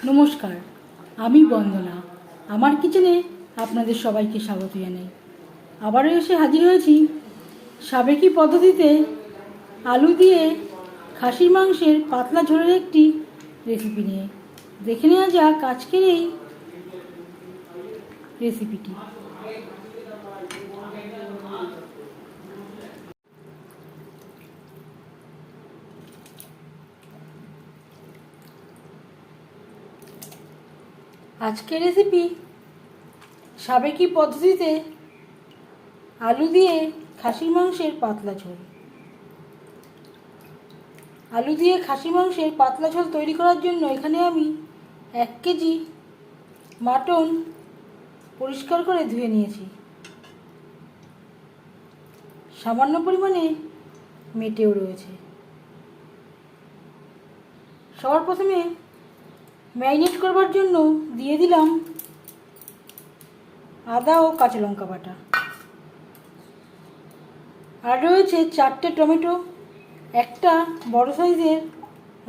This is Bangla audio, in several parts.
নমস্কার, আমি বন্দনা। আমার কিচেনে আপনাদের সবাইকে স্বাগত জানাই। আবারও এসে হাজির হয়েছি সাবেকি পদ্ধতিতে আলু দিয়ে খাসির মাংসের পাতলা ঝোলের একটি রেসিপি নিয়ে। দেখে নেওয়া যাক আজকের এই রেসিপিটি। আজকের রেসিপি সাবেকি পদ্ধতিতে আলু দিয়ে খাসির মাংসের পাতলা ঝোল। আলু দিয়ে খাসির মাংসের পাতলা ঝোল তৈরি করার জন্য এখানে আমি 1 কেজি মাটন পরিষ্কার করে ধুয়ে নিয়েছি। সামান্য পরিমাণে মেটেও রয়েছে। সবার প্রথমে ম্যারিনেট করবার জন্য দিয়ে দিলাম আদা ও কাঁচা লঙ্কা বাটা, আর রয়েছে 4টে টমেটো, একটা বড় সাইজের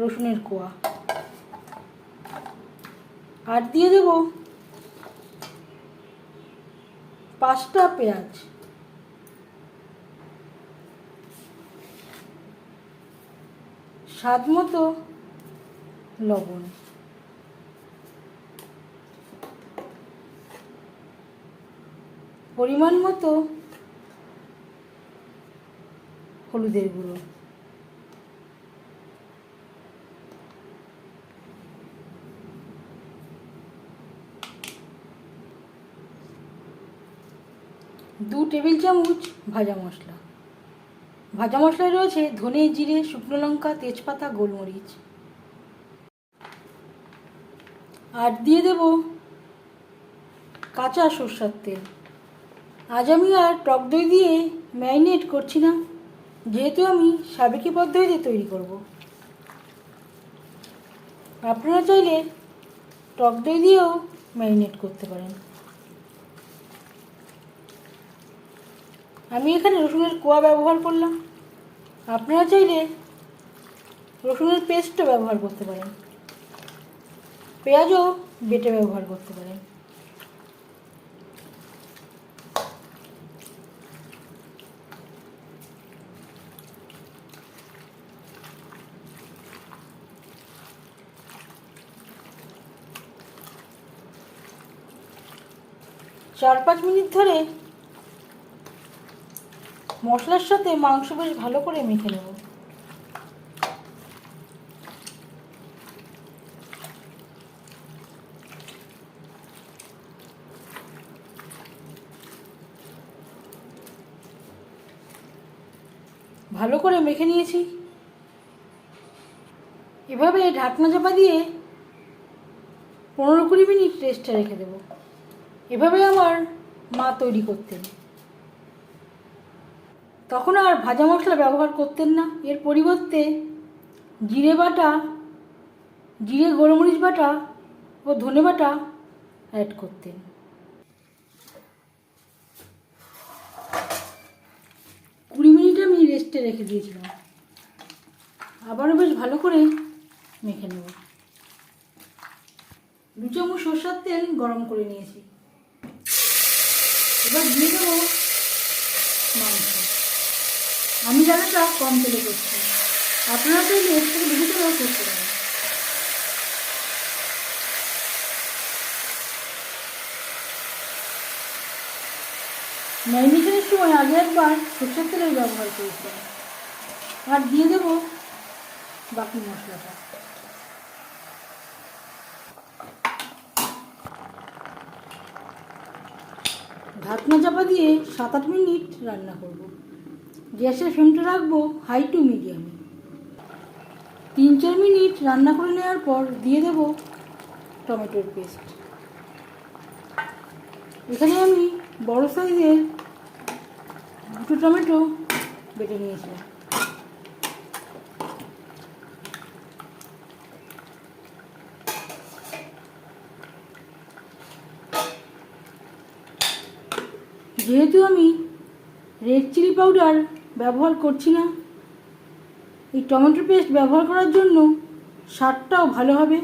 রসুনের কোয়া, আর দিয়ে দেব 5টা পেঁয়াজ, স্বাদ মতো লবণ, পরিমাণ মতো হলুদের গুঁড়ো, 2 টেবিল চামচ ভাজা মশলা। ভাজা মশলায় রয়েছে ধনে, জিরে, শুকনো লঙ্কা, তেজপাতা, গোলমরিচ, আর দিয়ে দেব কাঁচা সরষের তেল। আজ আমি আর টক দই দিয়ে ম্যারিনেট করছি না, যেহেতু আমি সাবেকি পদ্ধতিতে তৈরি করব। আপনারা চাইলে টক দই দিয়েও ম্যারিনেট করতে পারেন। আমি এখানে রসুনের কোয়া ব্যবহার করলাম, আপনারা চাইলে রসুনের পেস্টও ব্যবহার করতে পারেন, পেঁয়াজও বেটে ব্যবহার করতে পারেন। চার 5 মিনিট ধরে মশলার সাথে মাংস বেশ ভালো করে মেখে নেব। ভালো করে মেখে নিয়েছি। এভাবে ঢাকনা চাপা দিয়ে 15-20 মিনিট রেস্টে রেখে দেব। এভাবে আমার মা তৈরি করতেন। তখন আর ভাজা মশলা ব্যবহার করতেন না, এর পরিবর্তে জিরে বাটা, জিরে গোলমরিচ বাটা ও ধনে বাটা অ্যাড করতেন। কুড়ি মিনিট আমি রেস্টে রেখে দিয়েছিলাম। আবারও বেশ ভালো করে মেখে নেব। 2 চামচ সরষের তেল গরম করে নিয়েছি। এবার দিয়ে দেবো মাংস। আমি রান্নাটা কম তেলে করছি, আপনারা চাইলে এর থেকে বেশি তেলেও করতে পারেন। ম্যারিনেশনের সময় আগে একবার সরষের তেলের ব্যবহার করেছিলাম। আর দিয়ে দেবো বাকি মশলাটা। ঢাকনা চাপা দিয়ে 7-8 মিনিট রান্না করব। গ্যাসের ফ্লেমটা রাখবো হাই টু মিডিয়ামে। 3-4 মিনিট রান্না করে নেওয়ার পর দিয়ে দেব টমেটোর পেস্ট। এখানে আমি বড় সাইজের 2টো টমেটো বেটে নিয়েছিলাম। যেহেতু আমি রেড চিলি পাউডার ব্যবহার করছি না, এই টমেটো পেস্ট ব্যবহার করার জন্য স্বাদটাও ভালো হবে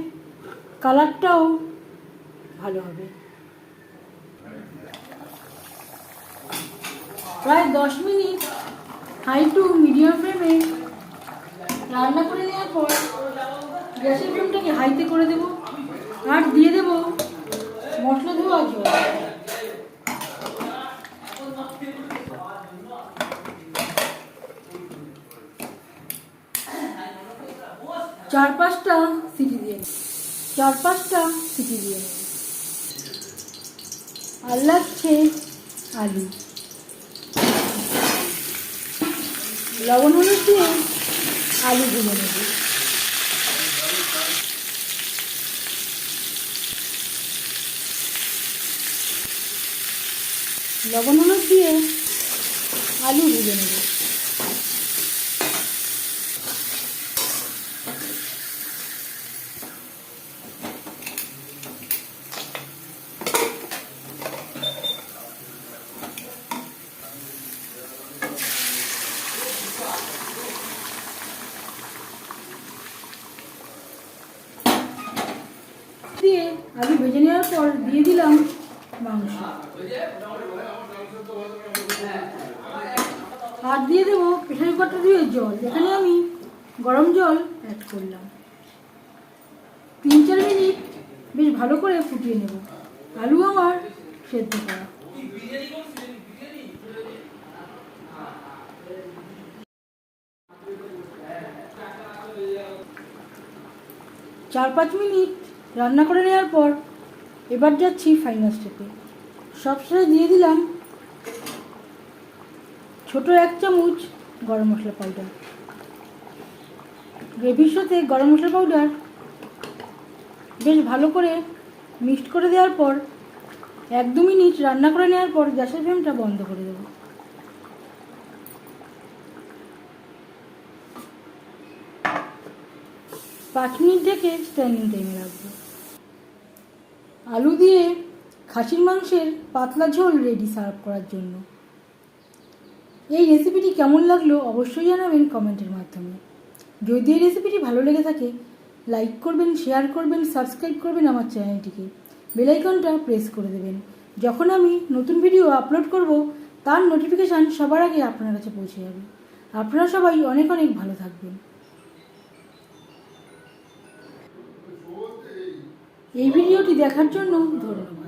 কালারটাও ভালো হবে। প্রায় 10 মিনিট হাই টু মিডিয়াম ফ্লেমে রান্না করে নেওয়ার পর গ্যাসের ফ্লেমটাকে হাইতে করে দেব আর দিয়ে দেব মশলা ধোয়া জল। চার পাঁচটা সিটি দিয়ে নেব। আর লাগছে আলু, লবণ হলুদ দিয়ে আলু ভেজে নেব। লবণ হলুদ দিয়ে আলু ভেজে নেব। দিয়ে আলু ভেজে নেওয়ার পর দিয়ে দিলাম মাংস আর দিয়ে দেবো প্রেসার কুকারটা দিয়ে জল। এখানে আমি গরম জল অ্যাড করলাম। 3-4 মিনিট বেশ ভালো করে ফুটিয়ে নেব। আলু আমার সেদ্ধ করা। চার 5 মিনিট রান্না করে নেওয়ার পর এবার যাচ্ছি ফাইনাল স্টেপে। সবশেষে দিয়ে দিলাম ছোট 1 চামচ গরম মশলা পাউডার। গ্রেভির সাথে গরম মশলা পাউডার বেশ ভালো করে মিক্সড করে দেওয়ার পর 1-2 মিনিট রান্না করে নেওয়ার পর গ্যাসের ফ্লেমটা বন্ধ করে দেব। পাঁচ মিনিট ঢেকে স্ট্যান্ডিং টাইমে রাখবো। আলু দিয়ে খাসির মাংসের পাতলা ঝোল রেডি সার্ভ করার জন্য। এই রেসিপিটি কেমন লাগলো অবশ্যই জানাবেন কমেন্টের মাধ্যমে। যদি এই রেসিপিটি ভালো লেগে থাকে লাইক করবেন, শেয়ার করবেন, সাবস্ক্রাইব করবেন আমার চ্যানেলটিকে। বেল আইকনটা প্রেস করে দেবেন। যখন আমি নতুন ভিডিও আপলোড করব তার নোটিফিকেশান সবার আগে আপনার কাছে পৌঁছে যাবে। আপনারা সবাই অনেক অনেক ভালো থাকবেন। এই ভিডিওটি দেখার জন্য ধন্যবাদ।